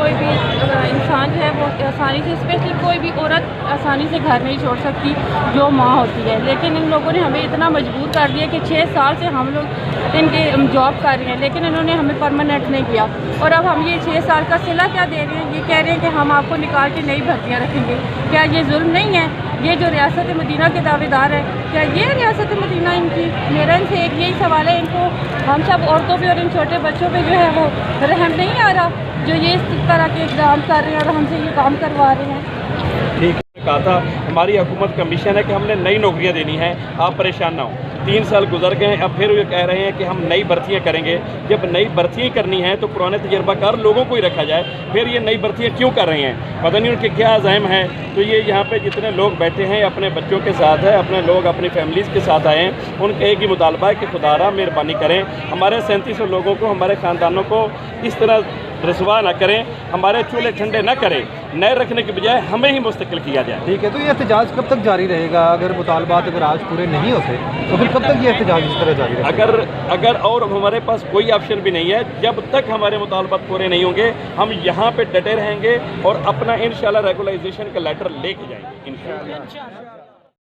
कोई भी इंसान जो है वो आसानी से, स्पेशली कोई भी औरत आसानी से घर नहीं छोड़ सकती जो माँ होती है, लेकिन इन लोगों ने हमें इतना मजबूर कर दिया कि 6 साल से हम लोग इनके जॉब कर रहे हैं, लेकिन इन्होंने हमें परमानेंट नहीं किया। और अब हम ये 6 साल का सिला क्या दे रहे हैं, ये कह रहे हैं कि हम आपको निकाल के नई भर्तियाँ रखेंगे। क्या ये जुल्म नहीं है? ये जो रियासत मदीना के दावेदार है, क्या ये रियासत मदीना इनकी? मेरा इनसे एक यही सवाल है, इनको हम सब औरतों पे और इन छोटे बच्चों पे जो है वो रहम नहीं आ रहा, जो ये इस तरह के इक़दाम कर रहे हैं और हमसे ये काम करवा रहे हैं। ठीक कहा था, हमारी हुकूमत का मिशन है कि हमने नई नौकरियां देनी है, आप परेशान ना हो। 3 साल गुजर गए हैं, अब फिर ये कह रहे हैं कि हम नई भर्तियां करेंगे। जब नई भर्तियां करनी है तो पुराने तजर्बाकार लोगों को ही रखा जाए, फिर ये नई भर्तियां क्यों कर रहे हैं? पता नहीं उनके क्या अज़ाइम है। तो ये यहाँ पे जितने लोग बैठे हैं अपने बच्चों के साथ है, अपने लोग अपनी फैमिलीज़ के साथ आए हैं, उनका एक ही मुतालबा है कि खुदारा मेहरबानी करें, हमारे 3700 लोगों को, हमारे ख़ानदानों को इस तरह रसवा ना करें, हमारे चूल्हे ठंडे ना करें, नए रखने के बजाय हमें ही मुस्तकिल किया जाए। ठीक है, तो ये एहतजाज कब तक जारी रहेगा? अगर मुतालबात अगर आज पूरे नहीं होते तो फिर कब तक ये एहतजाज इस तरह जारी रहेगा? अगर और हमारे पास कोई ऑप्शन भी नहीं है, जब तक हमारे मुतालबात पूरे नहीं होंगे हम यहाँ पे डटे रहेंगे और अपना इंशाल्लाह रेगुलाइजेशन का लेटर लेके जाएंगे इंशाल्लाह।